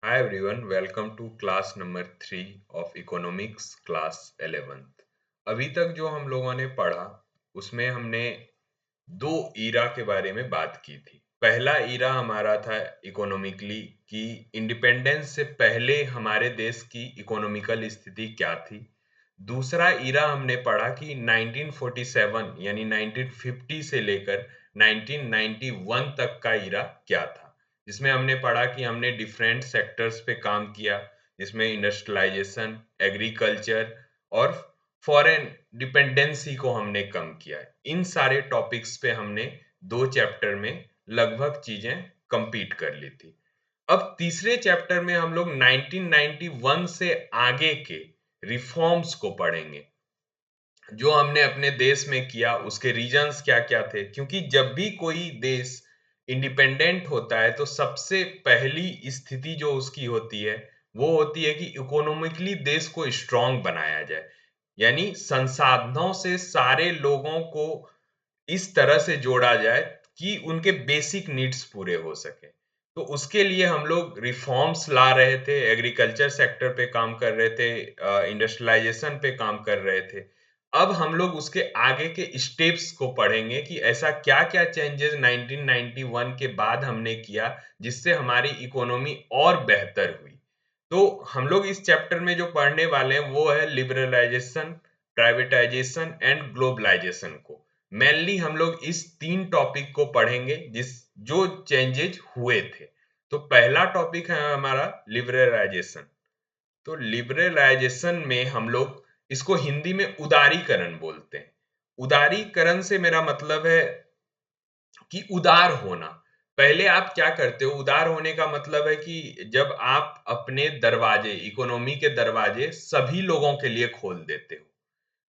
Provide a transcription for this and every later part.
Hi everyone, welcome to class number 3 of economics class 11th। अभी तक जो हम लोगों ने पढ़ा उसमें हमने दो ईरा के बारे में बात की थी। पहला ईरा हमारा था इकोनॉमिकली कि इंडिपेंडेंस से पहले हमारे देश की इकोनॉमिकल स्थिति क्या थी। दूसरा ईरा हमने पढ़ा कि 1947 यानी 1950 से लेकर 1991 तक का ईरा क्या था, जिसमें हमने पढ़ा कि हमने डिफरेंट सेक्टर्स पे काम किया, जिसमें इंडस्ट्रियलाइजेशन, एग्रीकल्चर और फॉरेन डिपेंडेंसी को हमने कम किया। इन सारे टॉपिक्स पे हमने 2 चैप्टर में लगभग चीजें कंप्लीट कर ली थी। अब तीसरे चैप्टर में हम लोग 1991 से आगे के रिफॉर्म्स को पढ़ेंगे, जो हमने अपने देश में किया, उसके रीजंस क्या-क्या थे। क्योंकि जब भी कोई देश इंडिपेंडेंट होता है तो सबसे पहली स्थिति जो उसकी होती है, वो होती है कि इकोनॉमिकली देश को स्ट्रांग बनाया जाए। यानी संसाधनों से सारे लोगों को इस तरह से जोड़ा जाए कि उनके बेसिक नीड्स पूरे हो सके। तो उसके लिए हम लोग रिफॉर्म्स ला रहे थे, एग्रीकल्चर सेक्टर पे काम कर रहे थे, इंडस्ट्रियलाइजेशन पे काम कर रहे थे। अब हम लोग उसके आगे के स्टेप्स को पढ़ेंगे कि ऐसा क्या-क्या चेंजेस 1991 के बाद हमने किया, जिससे हमारी इकोनॉमी और बेहतर हुई। तो हम लोग इस चैप्टर में जो पढ़ने वाले हैं वो है लिबरलाइजेशन, प्राइवेटाइजेशन एंड ग्लोबलाइजेशन को। मेनली हम लोग इस 3 टॉपिक को पढ़ेंगे जो चेंजेज हुए थे। तो पहला टॉपिक है हमारा लिबरलाइजेशन। तो लिबरलाइजेशन में हम लोग इसको हिंदी में उदारीकरण बोलते हैं। उदारीकरण से मेरा मतलब है कि उदार होना। पहले आप क्या करते हो, उदार होने का मतलब है कि जब आप अपने दरवाजे, इकोनॉमी के दरवाजे सभी लोगों के लिए खोल देते हो।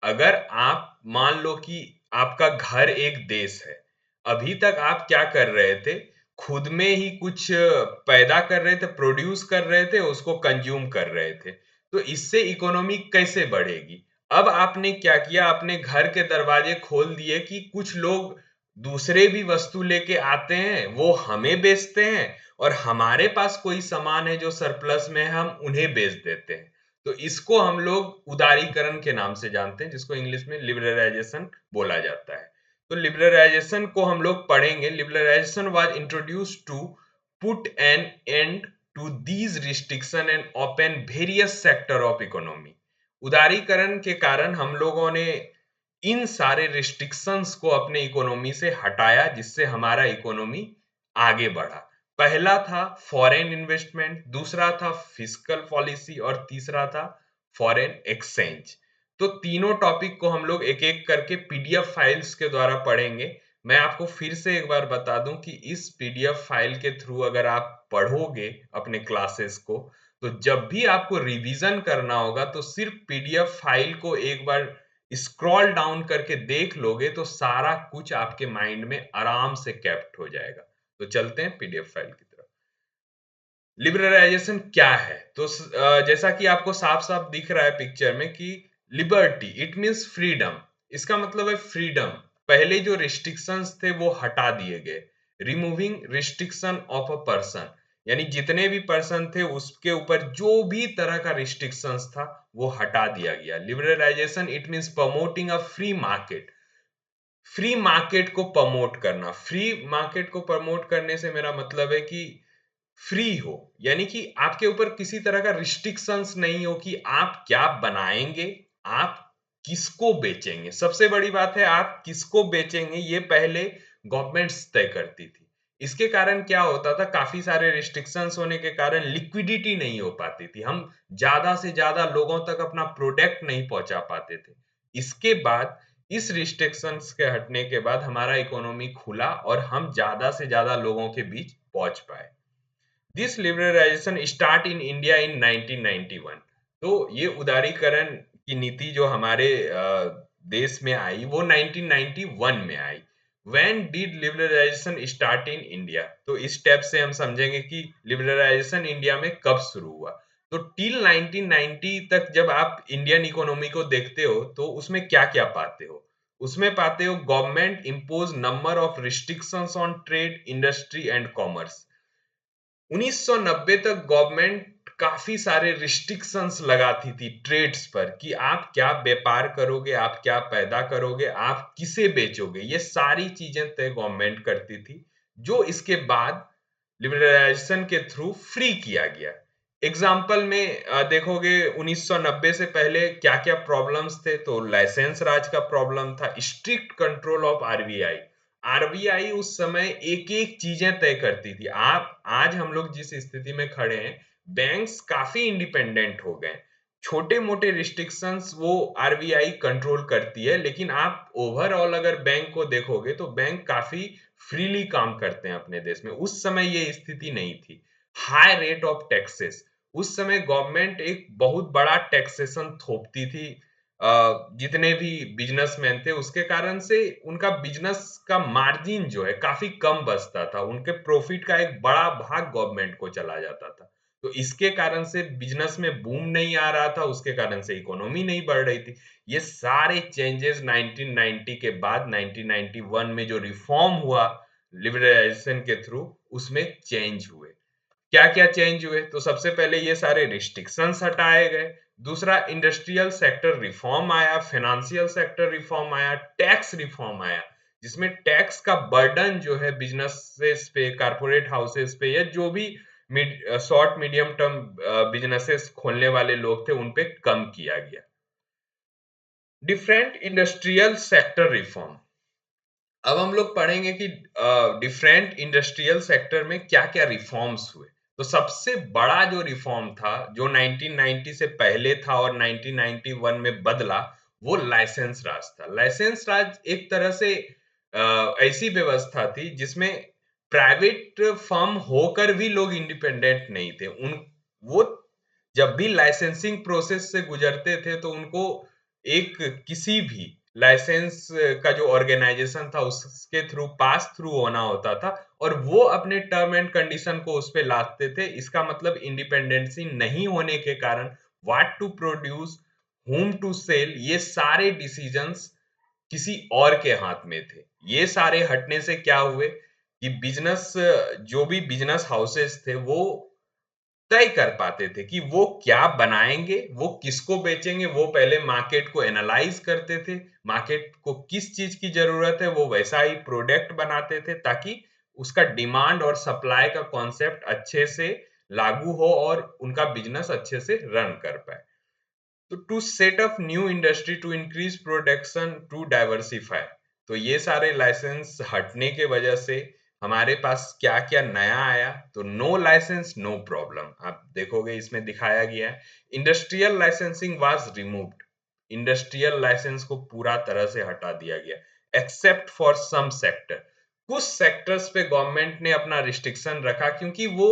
अगर आप मान लो कि आपका घर एक देश है, अभी तक आप क्या कर रहे थे, खुद में ही कुछ पैदा कर रहे थे, प्रोड्यूस कर रहे थे, उसको कंज्यूम कर रहे थे। तो इससे इकोनॉमी कैसे बढ़ेगी? अब आपने क्या किया, अपने घर के दरवाजे खोल दिए कि कुछ लोग दूसरे भी वस्तु लेके आते हैं, वो हमें बेचते हैं और हमारे पास कोई सामान है जो सरप्लस में है, हम उन्हें बेच देते हैं। तो इसको हम लोग उदारीकरण के नाम से जानते हैं, जिसको इंग्लिश में लिबरलाइजेशन बोला जाता है। तो लिबरलाइजेशन को हम लोग पढ़ेंगे। Liberalisation was introduced to put an end to these restriction and open various sector of economy. उदारीकरण के कारण हम लोगों ने इन सारे रिस्ट्रिक्शंस को अपने इकोनॉमी से हटाया, जिससे हमारा इकोनॉमी आगे बढ़ा। पहला था फॉरेन इन्वेस्टमेंट, दूसरा था फिस्कल पॉलिसी और तीसरा था फॉरेन एक्सचेंज। तो तीनों टॉपिक को हम लोग एक-एक करके पीडीएफ फाइल्स के द्वारा पढ़ेंगे। मैं आपको फिर से एक बार बता दूं कि इस पीडीएफ फाइल के थ्रू अगर आप पढ़ोगे अपने क्लासेस को, तो जब भी आपको रिवीजन करना होगा तो सिर्फ पीडीएफ फाइल को एक बार स्क्रॉल डाउन करके देख लोगे तो सारा कुछ आपके माइंड में आराम से कैप्ट हो जाएगा। तो चलते हैं पीडीएफ फाइल की तरफ। लिबरलाइजेशन क्या है? तो जैसा कि आपको साफ-साफ दिख रहा है पिक्चर में कि लिबर्टी इट मीन्स फ्रीडम। इसका मतलब है फ्रीडम। पहले जो रिस्ट्रिक्शंस थे वो हटा दिए गए। Removing restriction of a person, यानी जितने भी पर्सन थे उसके ऊपर जो भी तरह का रिस्ट्रिक्शंस था वो हटा दिया गया। Liberalisation it means promoting a free market. Free market को प्रमोट करना। फ्री मार्केट को प्रमोट करने से मेरा मतलब है कि फ्री हो, यानी कि आपके ऊपर किसी तरह का रिस्ट्रिक्शंस नहीं हो कि आप क्या बनाएंगे, आप किसको बेचेंगे। सबसे बड़ी बात है, आप किसको बेचेंगे ये पहले गवर्नमेंट्स तय करती थी। इसके कारण क्या होता था, काफी सारे रिस्ट्रिक्शंस होने के कारण लिक्विडिटी नहीं हो पाती थी, हम ज्यादा से ज्यादा लोगों तक अपना प्रोडक्ट नहीं पहुंचा पाते थे। इसके बाद इस रिस्ट्रिक्शंस के हटने के बाद हमारा इकोनॉमी खुला और हम ज्यादा से ज्यादा लोगों के बीच पहुंच पाए। This liberalisation start in India in 1991। तो ये उदारीकरण की नीति जो हमारे देश में आई वो 1991 में आई। When did liberalisation start in India? तो इस स्टेप से हम समझेंगे कि लिबरलाइजेशन इंडिया में कब शुरू हुआ। तो टिल 1990 तक जब आप इंडियन इकोनॉमी को देखते हो तो उसमें क्या-क्या पाते हो? उसमें पाते हो government impose number of restrictions on trade, industry and commerce. 1990 तक गवर्नमेंट काफी सारे रिस्ट्रिक्शंस लगाती थी ट्रेड्स पर कि आप क्या व्यापार करोगे, आप क्या पैदा करोगे, आप किसे बेचोगे, ये सारी चीजें तय गवर्नमेंट करती थी, जो इसके बाद लिबरलाइजेशन के थ्रू फ्री किया गया। एग्जाम्पल में देखोगे 1990 से पहले क्या क्या प्रॉब्लम्स थे, तो लाइसेंस राज का प्रॉब्लम था, strict control of RBI. RBI उस समय एक एक चीजें तय करती थी। आप आज हम लोग जिस स्थिति में खड़े हैं, बैंक्स काफी इंडिपेंडेंट हो गए। छोटे मोटे रिस्ट्रिक्शंस वो आरबीआई कंट्रोल करती है, लेकिन आप ओवरऑल अगर बैंक को देखोगे तो बैंक काफी फ्रीली काम करते हैं अपने देश में। उस समय ये स्थिति नहीं थी। हाई रेट ऑफ टैक्सेस, उस समय गवर्नमेंट एक बहुत बड़ा टैक्सेशन थोपती थी जितने भी बिजनेसमैन थे, उसके कारण से उनका बिजनेस का मार्जिन जो है काफी कम बचता था, उनके प्रॉफिट का एक बड़ा भाग गवर्नमेंट को चला जाता था। तो इसके कारण से बिजनेस में बूम नहीं आ रहा था, उसके कारण से इकोनॉमी नहीं बढ़ रही थी। ये सारे चेंजेस 1990 के बाद 1991 में जो रिफॉर्म हुआ लिबरलाइजेशन के थ्रू, उसमें चेंज हुए। क्या क्या चेंज हुए, तो सबसे पहले ये सारे रिस्ट्रिक्शंस हटाए गए। दूसरा, इंडस्ट्रियल सेक्टर रिफॉर्म आया, फाइनेंशियल सेक्टर रिफॉर्म आया, टैक्स रिफॉर्म आया, जिसमें टैक्स का बर्डन जो है बिजनेसेस पे, कारपोरेट हाउसेस पे, या जो भी शॉर्ट मीडियम टर्म बिजनेसेस खोलने वाले लोग थे उन पे कम किया गया। डिफरेंट इंडस्ट्रियल सेक्टर रिफॉर्म, अब हम लोग पढ़ेंगे कि डिफरेंट इंडस्ट्रियल सेक्टर में क्या क्या रिफॉर्म्स हुए। तो सबसे बड़ा जो रिफॉर्म था, जो 1990 से पहले था और 1991 में बदला, वो लाइसेंस राज था। लाइसेंस राज एक तरह से ऐसी व्यवस्था थी जिसमें प्राइवेट फर्म होकर भी लोग इंडिपेंडेंट नहीं थे। उन वो जब भी लाइसेंसिंग प्रोसेस से गुजरते थे तो उनको एक किसी भी लाइसेंस का जो ऑर्गेनाइजेशन था उसके थ्रू पास थ्रू होना होता था, और वो अपने टर्म एंड कंडीशन को उस पे लादते थे। इसका मतलब इंडिपेंडेंसी नहीं होने के कारण what to produce, whom to sell, ये सारे डिसीजंस किसी और के हाथ में थे। ये सारे हटने से क्या हुए कि बिजनेस, जो भी बिजनेस हाउसेस थे वो तय कर पाते थे कि वो क्या बनाएंगे, वो किसको बेचेंगे। वो पहले मार्केट को एनालाइज करते थे, मार्केट को किस चीज की जरूरत है, वो वैसा ही प्रोडक्ट बनाते थे, ताकि उसका डिमांड और सप्लाई का कॉन्सेप्ट अच्छे से लागू हो और उनका बिजनेस अच्छे से रन कर पाए। तो to set up new industry, to increase production, to diversify, तो ये सारे लाइसेंस हटने के वजह से हमारे पास क्या क्या नया आया। तो नो लाइसेंस नो प्रॉब्लम, आप देखोगे इसमें दिखाया गया है। Industrial licensing was removed, industrial licence को पूरा तरह से हटा दिया गया, एक्सेप्ट फॉर सम सेक्टर। कुछ सेक्टर्स पे गवर्नमेंट ने अपना रिस्ट्रिक्शन रखा क्योंकि वो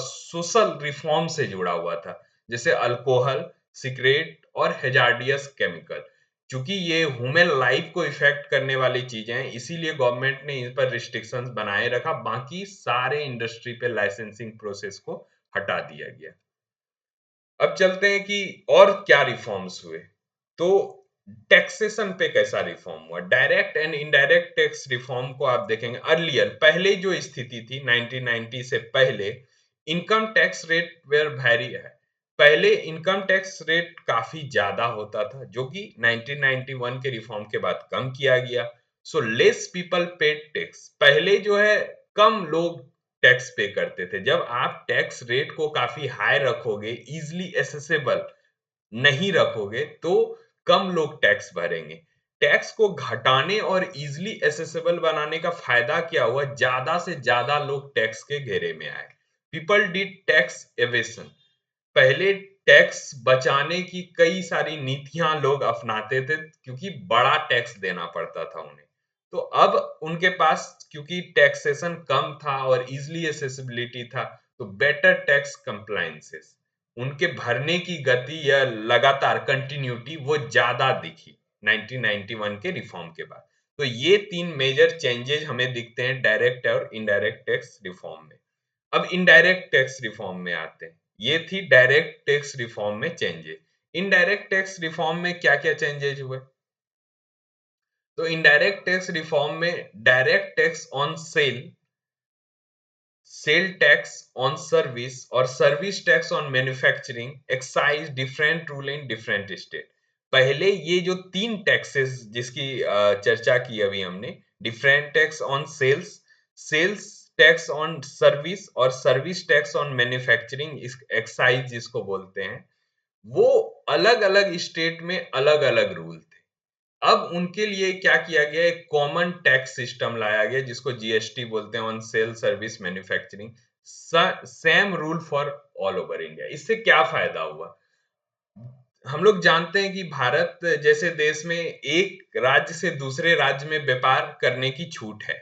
सोशल रिफॉर्म से जुड़ा हुआ था, जैसे अल्कोहल, सिगरेट और हेजार्डियस केमिकल। क्योंकि ये ह्यूमन लाइफ को इफेक्ट करने वाली चीजें हैं, इसीलिए गवर्नमेंट ने इन पर रिस्ट्रिक्शंस बनाए रखा। बाकी सारे इंडस्ट्री पे लाइसेंसिंग प्रोसेस को हटा दिया गया। अब चलते हैं कि और क्या रिफॉर्म्स हुए। तो टैक्सेशन पे कैसा रिफॉर्म हुआ, direct and indirect tax reform को आप देखेंगे। अर्लियर, पहले जो स्थिति थी 1990 से पहले, income tax rate were very है। पहले इनकम टैक्स रेट काफी ज्यादा होता था, जो कि 1991 के रिफॉर्म के बाद कम किया गया। So less people paid tax, पहले जो है कम लोग टैक्स पे करते थे। जब आप टैक्स रेट को काफी हाई रखोगे, इजिली एसेसेबल नहीं रखोगे, तो कम लोग टैक्स भरेंगे। टैक्स को घटाने और इजिली एसेसेबल बनाने का फायदा क्या हुआ, ज्यादा से ज्यादा लोग टैक्स के घेरे में आए। पीपल डिड टैक्स एवेशन, पहले टैक्स बचाने की कई सारी नीतियां लोग अपनाते थे क्योंकि बड़ा टैक्स देना पड़ता था उन्हें। तो अब उनके पास क्योंकि टैक्सेशन कम था और इजिली एसेसिबिलिटी था, तो बेटर टैक्स कंप्लायंसेस, उनके भरने की गति या लगातार कंटिन्यूटी वो ज्यादा दिखी 1991 के रिफॉर्म के बाद। तो ये तीन मेजर चेंजेस हमें दिखते हैं डायरेक्ट और इनडायरेक्ट टैक्स रिफॉर्म में। अब इनडायरेक्ट टैक्स रिफॉर्म में आते हैं। ये थी डायरेक्ट टैक्स रिफॉर्म में चेंजेस। इनडायरेक्ट टैक्स रिफॉर्म में क्या क्या चेंजेस हुए, तो इनडायरेक्ट टैक्स रिफॉर्म में direct tax on sale sale tax on service और service tax on manufacturing, excise, different rule in different state. पहले ये जो तीन टैक्सेस जिसकी चर्चा की अभी हमने, different tax on sales, sales tax on service और service tax on manufacturing, excise जिसको बोलते हैं, वो अलग अलग स्टेट में अलग अलग रूल थे। अब उनके लिए क्या किया गया, एक कॉमन टैक्स सिस्टम लाया गया जिसको जीएसटी बोलते हैं, on sale service manufacturing, same rule for all over India. इससे क्या फायदा हुआ? हम लोग जानते हैं कि भारत जैसे देश में एक राज्य से दूसरे राज्य में व्यापार करने की छूट है,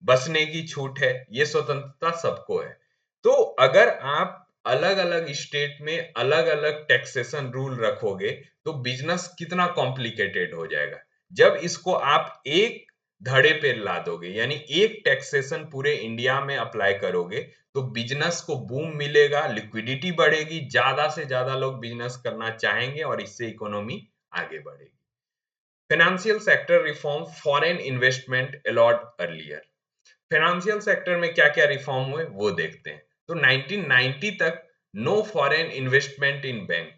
बसने की छूट है, ये स्वतंत्रता सबको है। तो अगर आप अलग अलग स्टेट में अलग अलग टैक्सेशन रूल रखोगे तो बिजनेस कितना कॉम्प्लिकेटेड हो जाएगा। जब इसको आप एक धड़े पे ला दोगे, यानी एक टैक्सेशन पूरे इंडिया में अप्लाई करोगे, तो बिजनेस को बूम मिलेगा, लिक्विडिटी बढ़ेगी, ज्यादा से ज्यादा लोग बिजनेस करना चाहेंगे और इससे इकोनॉमी आगे बढ़ेगी। Financial sector reform, foreign investment allowed earlier. Financial sector में क्या क्या रिफॉर्म हुए वो देखते हैं। तो 1990 तक no foreign investment in bank.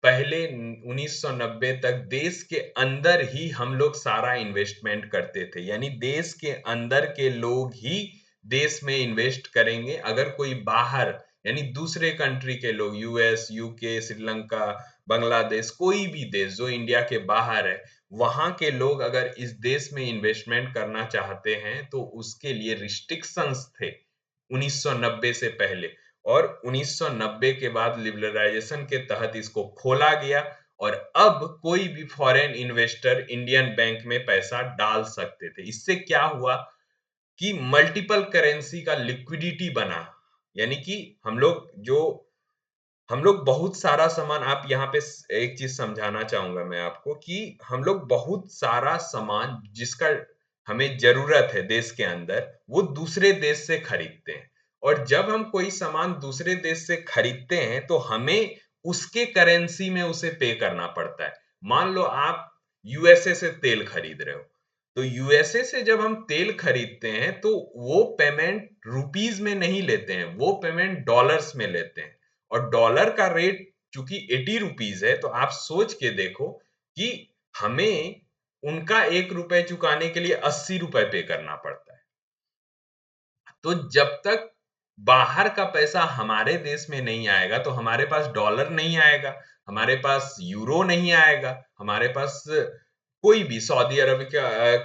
पहले 1990 तक देश के अंदर ही हम लोग सारा इन्वेस्टमेंट करते थे, यानी देश के अंदर के लोग ही देश में इन्वेस्ट करेंगे। अगर कोई बाहर, यानी दूसरे कंट्री के लोग, यूएस, यूके, श्रीलंका, बांग्लादेश, कोई भी देश जो इंडिया के बाहर है, वहां के लोग अगर इस देश में इन्वेस्टमेंट करना चाहते हैं तो उसके लिए रिस्ट्रिक्शंस थे 1990 से पहले। और 1990 के बाद लिबरलाइजेशन के तहत इसको खोला गया और अब कोई भी फॉरेन इन्वेस्टर इंडियन बैंक में पैसा डाल सकते थे। इससे क्या हुआ कि मल्टीपल करेंसी का लिक्विडिटी बना, यानी कि हम लोग बहुत सारा सामान, आप यहाँ पे एक चीज समझाना चाहूंगा मैं आपको कि हम लोग बहुत सारा सामान जिसका हमें जरूरत है देश के अंदर, वो दूसरे देश से खरीदते हैं। और जब हम कोई सामान दूसरे देश से खरीदते हैं तो हमें उसके करेंसी में उसे पे करना पड़ता है। मान लो आप यूएसए से तेल खरीद रहे हो, तो यूएसए से जब हम तेल खरीदते हैं तो वो पेमेंट रुपीज में नहीं लेते हैं, वो पेमेंट डॉलर्स में लेते हैं। और डॉलर का रेट चूंकि 80 रुपीज है, तो आप सोच के देखो कि हमें उनका 1 रुपए चुकाने के लिए 80 रुपए पे करना पड़ता है। तो जब तक बाहर का पैसा हमारे देश में नहीं आएगा तो हमारे पास डॉलर नहीं आएगा, हमारे पास यूरो नहीं आएगा, हमारे पास कोई भी सऊदी अरब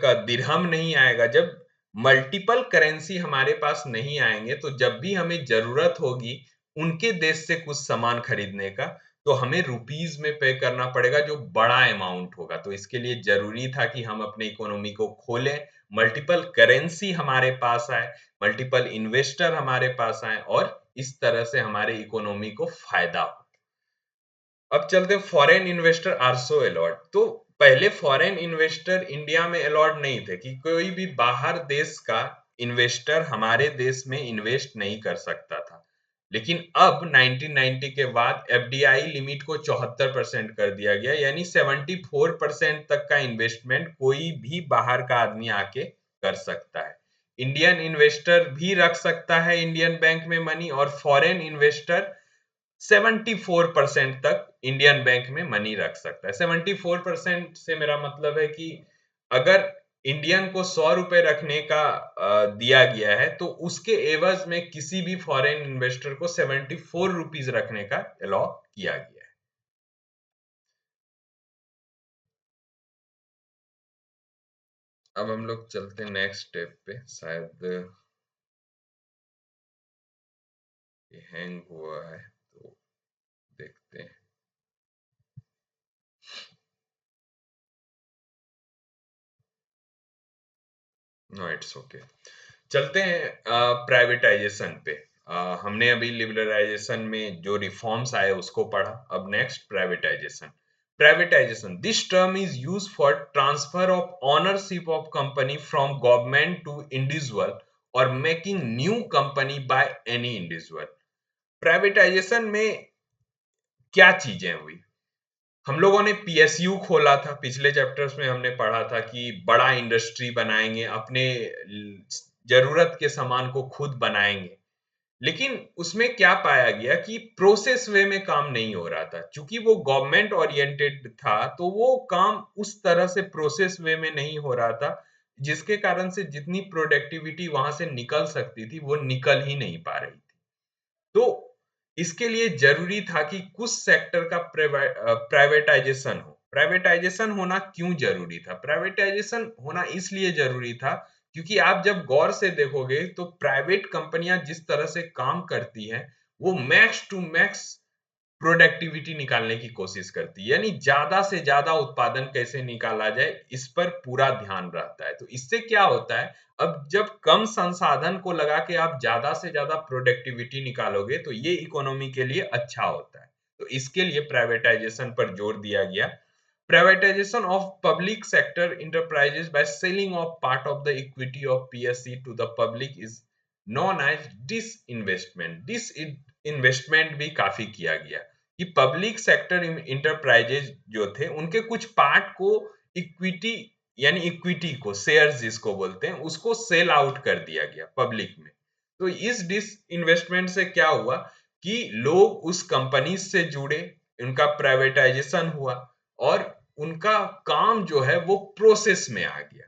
का दिरहम नहीं आएगा। जब मल्टीपल करेंसी हमारे पास नहीं आएंगे तो जब भी हमें जरूरत होगी उनके देश से कुछ सामान खरीदने का, तो हमें रुपीज में पे करना पड़ेगा जो बड़ा अमाउंट होगा। तो इसके लिए जरूरी था कि हम अपने इकोनॉमी को खोलें, मल्टीपल करेंसी हमारे पास आए, मल्टीपल इन्वेस्टर हमारे पास आए और इस तरह से हमारे इकोनॉमी को फायदा हो। अब चलते हैं फॉरेन इन्वेस्टर आल्सो अलाउड। तो पहले फॉरेन इन्वेस्टर इंडिया में अलाउड नहीं थे कि कोई भी बाहर देश का इन्वेस्टर हमारे देश में इन्वेस्ट नहीं कर सकता था। लेकिन अब 1990 के बाद एफडीआई लिमिट को 74% कर दिया गया, यानी 74% तक का इन्वेस्टमेंट कोई भी बाहर का आदमी आके कर सकता है। इंडियन इन्वेस्टर भी रख सकता है इंडियन बैंक में मनी, और फॉरेन इन्वेस्टर 74% तक इंडियन बैंक में मनी रख सकता है। 74% से मेरा मतलब है कि अगर इंडियन को 100 रुपए रखने का दिया गया है तो उसके एवज में किसी भी फॉरेन इन्वेस्टर को 74 रुपीज रखने का अलाउ किया गया है। अब हम लोग चलते हैं नेक्स्ट स्टेप पे। शायद ये हैंग हुआ है तो देखते हैं। No, it's okay. चलते हैं प्राइवेटाइजेशन पे। हमने अभी लिबरलाइजेशन में जो रिफॉर्म्स आए उसको पढ़ा, अब next privatisation. Privatisation, this term is use for transfer of ownership of company from government to individual और making new company by any individual. Privatisation में क्या चीजें हुई? हम लोगों ने पीएसयू खोला था, पिछले चैप्टर्स में हमने पढ़ा था कि बड़ा इंडस्ट्री बनाएंगे, अपने जरूरत के सामान को खुद बनाएंगे। लेकिन उसमें क्या पाया गया कि प्रोसेस वे में काम नहीं हो रहा था, क्योंकि वो गवर्नमेंट ओरिएंटेड था, तो वो काम उस तरह से प्रोसेस वे में नहीं हो रहा था, जिसके कारण से जितनी प्रोडक्टिविटी वहां से निकल सकती थी वो निकल ही नहीं पा रही थी। तो इसके लिए जरूरी था कि कुछ सेक्टर का प्राइवेटाइजेशन हो। प्राइवेटाइजेशन होना क्यों जरूरी था? प्राइवेटाइजेशन होना इसलिए जरूरी था क्योंकि आप जब गौर से देखोगे तो प्राइवेट कंपनियां जिस तरह से काम करती हैं, वो मैक्स टू मैक्स प्रोडक्टिविटी निकालने की कोशिश करती है, यानी ज्यादा से ज्यादा उत्पादन कैसे निकाला जाए इस पर पूरा ध्यान रहता है। तो इससे क्या होता है, अब जब कम संसाधन को लगा के आप ज्यादा से ज्यादा प्रोडक्टिविटी निकालोगे तो ये इकोनॉमी के लिए अच्छा होता है। तो इसके लिए प्राइवेटाइजेशन पर जोर दिया गया। Privatisation of public sector enterprises by selling off part of the equity of PSC to the public is known as disinvestment. Disinvestment भी काफी किया गया कि पब्लिक सेक्टर इंटरप्राइजेज जो थे उनके कुछ पार्ट को इक्विटी, यानी इक्विटी को, शेयर्स जिसको बोलते हैं, उसको सेल आउट कर दिया गया पब्लिक में। तो इस डिस इन्वेस्टमेंट से क्या हुआ कि लोग उस कंपनी से जुड़े, उनका प्राइवेटाइजेशन हुआ और उनका काम जो है वो प्रोसेस में आ गया,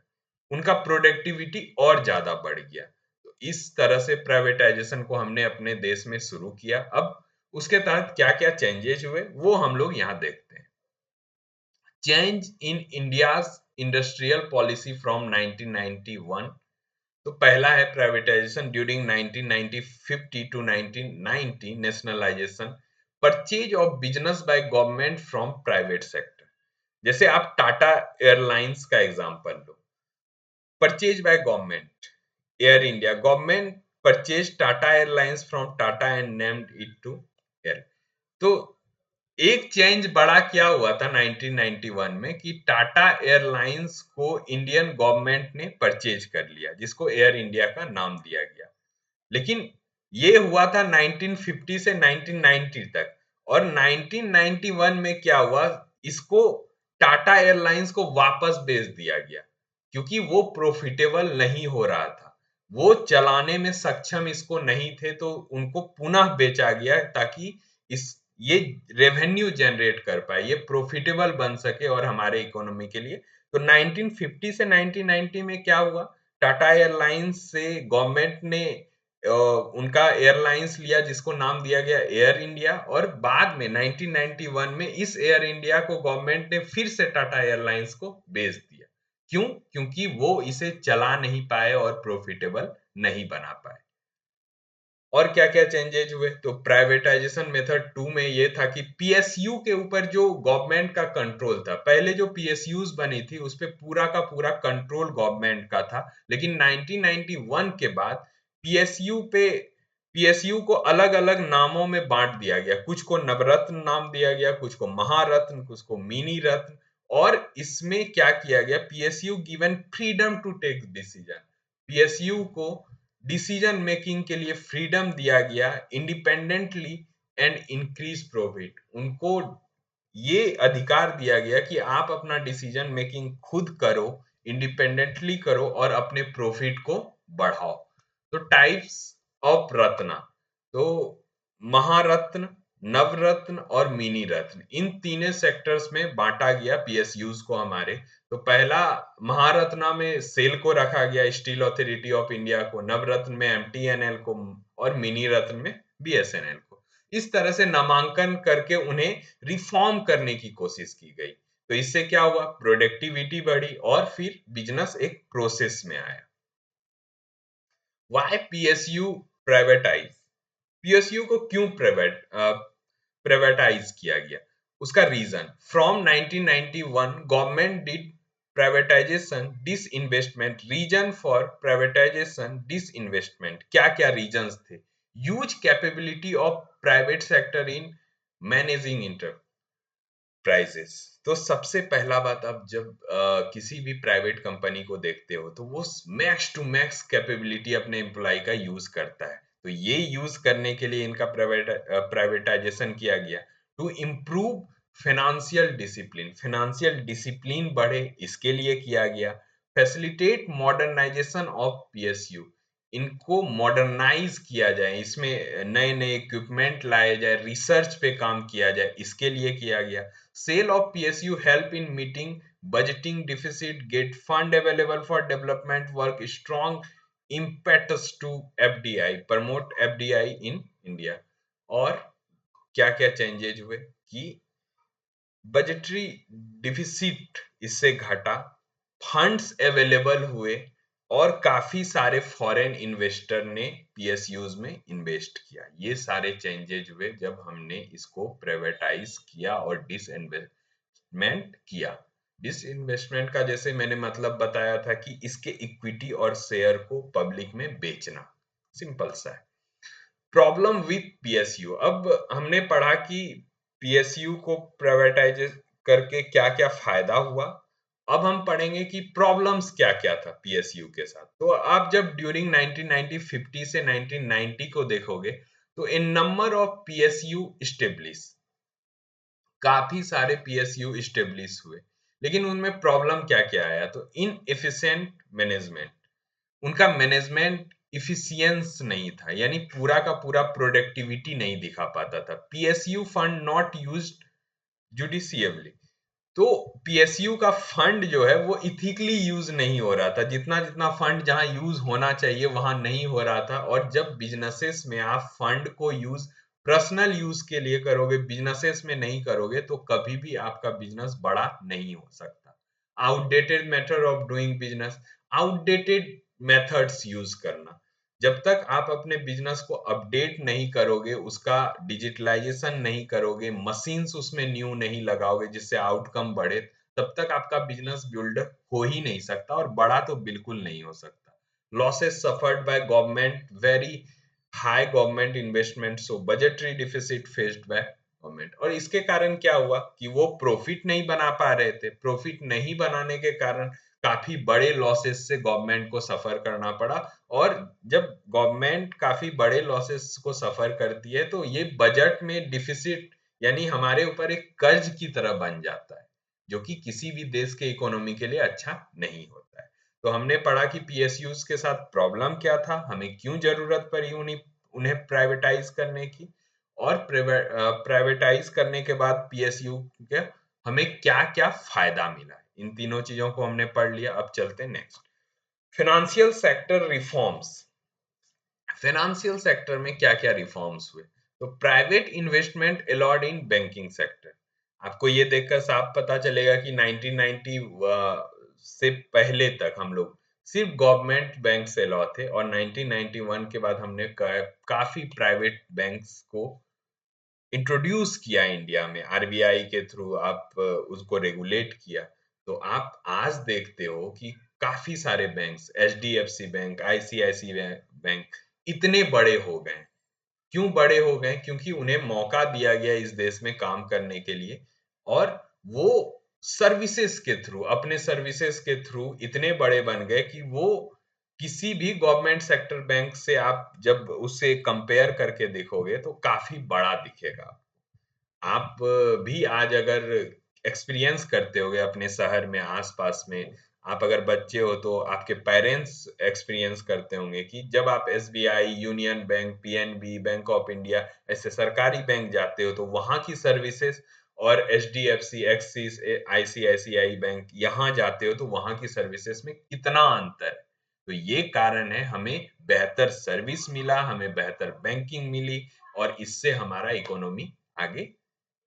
उनका प्रोडक्टिविटी और ज्यादा बढ़ गया। तो इस तरह से प्राइवेटाइजेशन को हमने अपने देश में शुरू किया। अब उसके तहत क्या क्या चेंजेस हुए वो हम लोग यहाँ देखते हैं। Change in India's industrial policy from 1991। तो पहला है privatisation during 1950 to 1990, nationalisation, purchase of business by government from private sector. जैसे आप टाटा एयरलाइंस का एग्जांपल लो, purchase by government, air India, government purchase Tata airlines from Tata and named it to air. तो एक change बड़ा क्या हुआ था 1991 में कि टाटा एयरलाइंस को इंडियन गवर्नमेंट ने परचेज कर लिया, जिसको एयर इंडिया का नाम दिया गया। लेकिन ये हुआ था 1950 से 1990 तक, और 1991 में क्या हुआ, इसको टाटा एयरलाइंस को वापस बेच दिया गया क्योंकि वो प्रॉफिटेबल नहीं हो रहा था, वो चलाने में सक्षम इसको नहीं थे, तो उनको पुनः बेचा गया ताकि इस ये रेवेन्यू जनरेट कर पाए, ये प्रॉफिटेबल बन सके और हमारे इकोनॉमी के लिए। तो 1950 से 1990 में क्या हुआ, टाटा एयरलाइंस से गवर्नमेंट ने उनका एयरलाइंस लिया जिसको नाम दिया गया एयर इंडिया, और बाद में 1991 में इस एयर इंडिया को गवर्नमेंट ने फिर से टाटा एयरलाइंस को बेच दिया। क्यों? क्योंकि वो इसे चला नहीं पाए और प्रॉफिटेबल नहीं बना पाए। और क्या क्या चेंजेज हुए, तो प्राइवेटाइजेशन मेथड 2 में ये था कि पीएसयू के ऊपर जो गवर्नमेंट का कंट्रोल था, पहले जो पीएसयूज बनी थी उस पे पूरा का पूरा कंट्रोल गवर्नमेंट का था, लेकिन 1991 के बाद पीएसयू को अलग अलग नामों में बांट दिया गया, कुछ को नवरत्न नाम दिया गया, कुछ को महारत्न, कुछ को मिनी रत्न। और इसमें क्या किया गया, PSU given freedom to take decision, PSU को डिसीजन मेकिंग के लिए फ्रीडम दिया गया इंडिपेंडेंटली एंड इंक्रीज प्रॉफिट। उनको ये अधिकार दिया गया कि आप अपना डिसीजन मेकिंग खुद करो, इंडिपेंडेंटली करो और अपने प्रॉफिट को बढ़ाओ। तो टाइप्स ऑफ रत्न, तो महारत्न, नवरत्न और मिनी रत्न, इन तीनों सेक्टर्स में बांटा गया पीएसयूज को हमारे। तो पहला महारत्ना में सेल को रखा गया, स्टील अथॉरिटी ऑफ इंडिया को, नवरत्न में एमटीएनएल को और मिनी रत्न में बीएसएनएल को। इस तरह से नामांकन करके उन्हें रिफॉर्म करने की कोशिश की गई। तो इससे क्या हुआ, प्रोडक्टिविटी बढ़ी और फिर बिजनेस एक प्रोसेस में आया। वाई पीएसयू प्राइवेटाइज, पीएसयू को क्यों प्राइवेटाइज किया गया, उसका reason, from 1991 government did privatisation disinvestment. Reason for privatisation disinvestment, क्या क्या रीजंस थे, huge capability of private sector in managing prices. तो सबसे पहला बात, आप जब किसी भी प्राइवेट कंपनी को देखते हो तो वो मैक्स टू मैक्स कैपेबिलिटी अपने एम्प्लॉय का यूज करता है। तो ये यूज करने के लिए इनका प्राइवेटाइजेशन किया गया। टू इम्प्रूव फाइनेंशियल डिसिप्लिन बढ़े, इसके लिए किया गया। फैसिलिटेट मॉडर्नाइजेशन ऑफ पीएसयू, इनको मॉडर्नाइज किया जाए, इसमें नए नए इक्विपमेंट लाए जाए, रिसर्च पे काम किया जाए, इसके लिए किया गया। Sale of PSU help in meeting budgeting deficit, get fund available for development work, strong impetus to FDI, promote FDI in India. और क्या क्या चेंजेज हुए कि बजटरी डिफिसिट इससे घटा, फंड्स अवेलेबल हुए, और काफी सारे फॉरेन इन्वेस्टर ने पीएसयूज में इन्वेस्ट किया। ये सारे चेंजेज हुए जब हमने इसको प्राइवेटाइज किया और डिसइन्वेस्टमेंट किया। डिसइन्वेस्टमेंट का जैसे मैंने मतलब बताया था कि इसके इक्विटी और शेयर को पब्लिक में बेचना, सिंपल सा है। प्रॉब्लम विथ पीएसयू, अब हमने पढ़ा कि पीएसयू को प्राइवेटाइज करके क्या क्या फायदा हुआ। अब हम पढ़ेंगे कि प्रॉब्लम्स क्या क्या था पीएसयू के साथ। तो आप जब ड्यूरिंग 1950 से 1990 को देखोगे तो इन नंबर ऑफ पीएसयू स्टेब्लिश, काफी सारे पीएसयू स्टेब्लिश हुए, लेकिन उनमें प्रॉब्लम क्या क्या आया, तो इनएफिशिएंट मैनेजमेंट, उनका मैनेजमेंट इफिशियंस नहीं था, यानी पूरा का पूरा प्रोडक्टिविटी नहीं दिखा पाता था। पीएसयू फंड नॉट यूज्ड जुडिशियबली, तो पीएसयू का फंड जो है वो इथिकली यूज नहीं हो रहा था, जितना जितना फंड जहां यूज होना चाहिए वहां नहीं हो रहा था। और जब बिजनेसेस में आप फंड को यूज पर्सनल यूज के लिए करोगे, बिजनेसेस में नहीं करोगे, तो कभी भी आपका बिजनेस बड़ा नहीं हो सकता। Outdated method of doing business, outdated methods use करना, जब तक आप अपने बिजनेस को अपडेट नहीं करोगे, उसका डिजिटलाइजेशन नहीं करोगे, मशीन्स उसमें न्यू नहीं लगाओगे जिससे आउटकम बढ़े, तब तक आपका बिजनेस बिल्ड हो ही नहीं सकता, और बड़ा तो बिल्कुल नहीं हो सकता। Losses suffered by government, very high government investment, so budgetary deficit faced by government. और इसके कारण क्या हुआ कि वो प्रॉफिट नहीं बना पा रहे थे, प्रॉफिट नहीं बनाने के कारण काफी बड़े लॉसेस से गवर्नमेंट को सफर करना पड़ा। और जब गवर्नमेंट काफी बड़े लॉसेस को सफर करती है तो ये बजट में डिफिसिट, यानी हमारे ऊपर एक कर्ज की तरह बन जाता है, जो कि किसी भी देश के इकोनॉमी के लिए अच्छा नहीं होता है। तो हमने पढ़ा कि पीएसयूज के साथ प्रॉब्लम क्या था, हमें क्यों जरूरत पड़ी उन्हें प्राइवेटाइज करने की, और प्राइवेटाइज करने के बाद पीएसयू के हमें क्या क्या फायदा मिला। इन तीनों चीजों को हमने पढ़ लिया। अब चलते next, financial sector reforms. Financial sector में क्या क्या रिफॉर्म्स हुए, तो private investment allowed in banking sector. आपको ये देखकर साफ पता चलेगा कि 1990 से पहले तक हम लोग सिर्फ गवर्नमेंट बैंक से अलाउ थे, और 1991 के बाद हमने काफी प्राइवेट बैंक्स को इंट्रोड्यूस किया इंडिया में, आरबीआई के थ्रू आप उसको रेगुलेट किया। तो आप आज देखते हो कि काफी सारे banks, HDFC bank, ICICI bank इतने बड़े हो गए। क्यों बड़े हो गए, क्योंकि उन्हें मौका दिया गया इस देश में काम करने के लिए, और वो सर्विसेज के थ्रू, अपने सर्विसेज के थ्रू इतने बड़े बन गए कि वो किसी भी गवर्नमेंट सेक्टर बैंक से आप जब उसे कंपेयर करके देखोगे तो काफी बड़ा दिखेगा। आप भी आज अगर एक्सपीरियंस करते होगे अपने शहर में, आसपास में, आप अगर बच्चे हो तो आपके पेरेंट्स एक्सपीरियंस करते होंगे कि जब आप SBI, union bank, PNB, bank of India ऐसे सरकारी बैंक जाते हो तो वहां की सर्विसेज, और एचडीएफसी, एक्सिस, आईसीआईसीआई बैंक यहाँ जाते हो तो वहां की सर्विसेज में कितना अंतर है। तो ये कारण है, हमें बेहतर सर्विस मिला, हमें बेहतर बैंकिंग मिली, और इससे हमारा इकोनॉमी आगे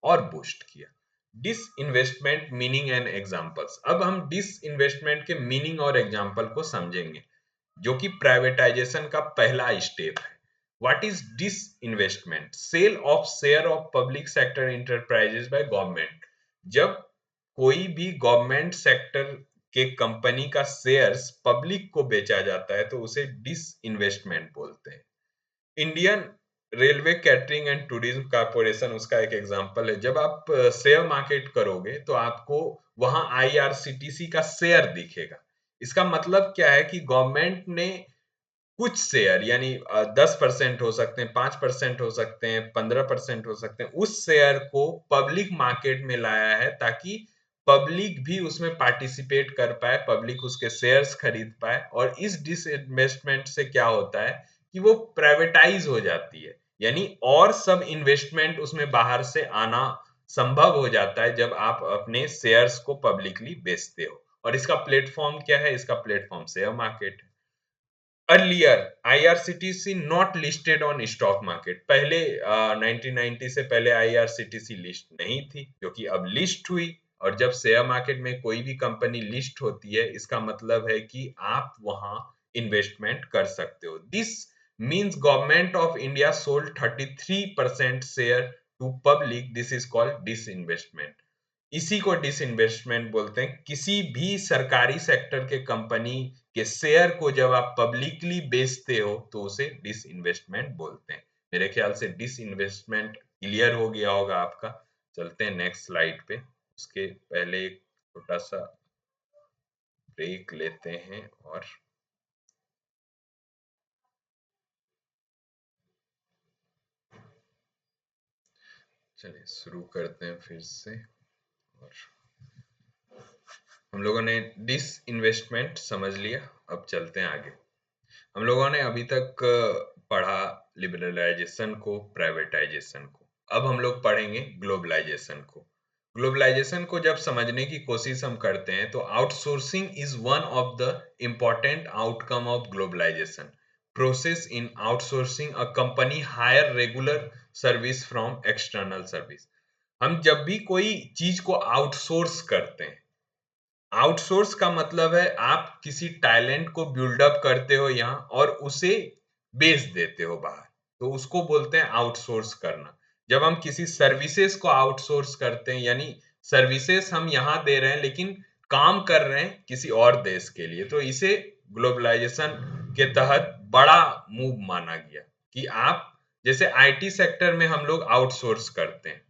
और बूस्ट किया। Disinvestment meaning and examples, अब हम डिस इन्वेस्टमेंट के मीनिंग और एग्जांपल को समझेंगे, जो कि प्राइवेटाइजेशन का पहला स्टेप है। What is disinvestment? Sale of share of public sector enterprises by government. जब कोई भी गवर्नमेंट सेक्टर के कंपनी का शेयर्स पब्लिक को बेचा जाता है तो उसे डिस इन्वेस्टमेंट बोलते हैं। Indian railway catering and tourism corporation उसका एक एग्जांपल है। जब आप शेयर मार्केट करोगे तो आपको वहां आईआरसीटीसी का शेयर दिखेगा। इसका मतलब क्या है कि गवर्नमेंट ने कुछ शेयर, यानी 10% हो सकते हैं, 5% हो सकते हैं, 15% हो सकते हैं, उस शेयर को पब्लिक मार्केट में लाया है ताकि पब्लिक भी उसमें पार्टिसिपेट कर पाए, पब्लिक उसके शेयर्स खरीद पाए। और इस डिसइन्वेस्टमेंट से क्या होता है कि वो प्राइवेटाइज हो जाती है, यानी और सब इन्वेस्टमेंट उसमें बाहर से आना संभव हो जाता है जब आप अपने शेयर्स को पब्लिकली बेचते हो। और इसका प्लेटफॉर्म क्या है? इसका प्लेटफॉर्म शेयर मार्केट है। Earlier IRCTC not listed on stock market. पहले 1990 से पहले आईआरसीटीसी लिस्ट नहीं थी, जो कि अब लिस्ट हुई। और जब शेयर मार्केट में कोई भी कंपनी लिस्ट होती है, इसका मतलब है कि आप वहां इन्वेस्टमेंट कर सकते हो। This means government of India sold 33% share to public. This is called disinvestment. इसी को डिसइन्वेस्टमेंट बोलते हैं। किसी भी सरकारी सेक्टर के कंपनी के शेयर को जब आप पब्लिकली बेचते हो तो उसे डिसइन्वेस्टमेंट बोलते हैं। मेरे ख्याल से डिसइन्वेस्टमेंट क्लियर हो गया होगा आपका। चलते हैं नेक्स्ट स्लाइड पे। उसके पहले एक छोटा सा ब्रेक लेते हैं और चलिए शुरू करते हैं फिर से। और हम लोगों ने डिसइन्वेस्टमेंट समझ लिया, अब चलते हैं आगे। हम लोगों ने अभी तक पढ़ा लिबरलाइजेशन को, प्राइवेटाइजेशन को। अब हम लोग पढ़ेंगे ग्लोबलाइजेशन को। ग्लोबलाइजेशन को जब समझने की कोशिश हम करते हैं तो outsourcing is one of the important outcome of globalisation. Process in outsourcing a company hire regular service from external service. हम जब भी कोई चीज को आउटसोर्स करते हैं, आउटसोर्स का मतलब है आप किसी टैलेंट को बिल्डअप करते हो यहाँ और उसे बेच देते हो बाहर, तो उसको बोलते हैं आउटसोर्स करना। जब हम किसी सर्विसेज को आउटसोर्स करते हैं, यानी सर्विसेज हम यहाँ दे रहे हैं लेकिन काम कर रहे हैं किसी और देश के लिए, तो इसे ग्लोबलाइजेशन के तहत बड़ा मूव माना गया। कि आप जैसे आईटी सेक्टर में हम लोग आउटसोर्स करते हैं।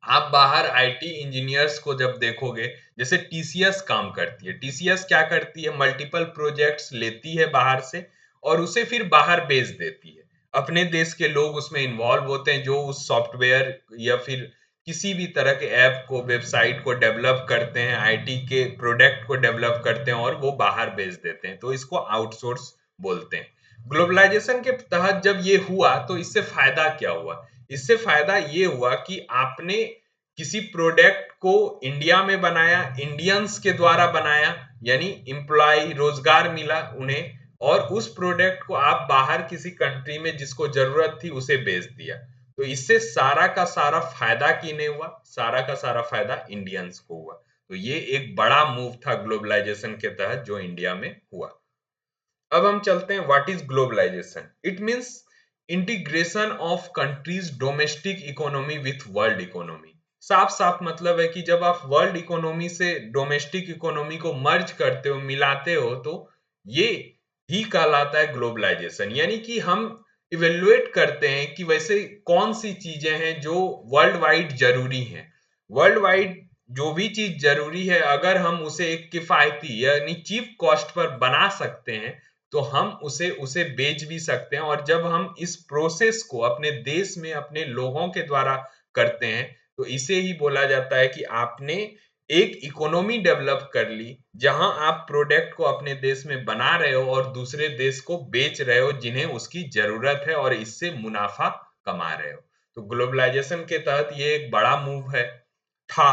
आप बाहर आईटी इंजीनियर्स को जब देखोगे, जैसे टीसीएस काम करती है। टीसीएस क्या करती है? मल्टीपल प्रोजेक्ट्स लेती है बाहर से और उसे फिर बाहर बेच देती है। अपने देश के लोग उसमें इन्वॉल्व होते हैं, जो उस सॉफ्टवेयर या फिर किसी भी तरह के ऐप को, वेबसाइट को डेवलप करते हैं, आईटी के प्रोडक्ट को डेवलप करते हैं और वो बाहर बेच देते हैं, तो इसको आउटसोर्स बोलते हैं। ग्लोबलाइजेशन के तहत जब ये हुआ तो इससे फायदा क्या हुआ? इससे फायदा ये हुआ कि आपने किसी प्रोडक्ट को इंडिया में बनाया, इंडियंस के द्वारा बनाया, यानी एम्प्लॉय, रोजगार मिला उन्हें, और उस प्रोडक्ट को आप बाहर किसी कंट्री में जिसको जरूरत थी उसे बेच दिया। तो इससे सारा का सारा फायदा किन्हें हुआ? सारा का सारा फायदा इंडियंस को हुआ। तो ये एक बड़ा मूव था ग्लोबलाइजेशन के तहत जो इंडिया में हुआ। अब हम चलते हैं, what is globalisation? It means integration of countries domestic economy with world economy. साफ साफ मतलब है कि जब आप वर्ल्ड इकोनॉमी से डोमेस्टिक इकोनॉमी को मर्ज करते हो, मिलाते हो, तो ये ही कहलाता है ग्लोबलाइजेशन। यानी कि हम इवेल्युएट करते हैं कि वैसे कौन सी चीजें हैं जो वर्ल्ड वाइड जरूरी हैं। वर्ल्ड वाइड जो भी चीज जरूरी है, अगर हम उसे एक किफायती यानी चीप कॉस्ट पर बना सकते हैं तो हम उसे उसे बेच भी सकते हैं। और जब हम इस प्रोसेस को अपने देश में अपने लोगों के द्वारा करते हैं तो इसे ही बोला जाता है कि आपने एक इकोनॉमी डेवलप कर ली, जहां आप प्रोडक्ट को अपने देश में बना रहे हो और दूसरे देश को बेच रहे हो जिन्हें उसकी जरूरत है, और इससे मुनाफा कमा रहे हो। तो ग्लोबलाइजेशन के तहत ये एक बड़ा मूव है, था,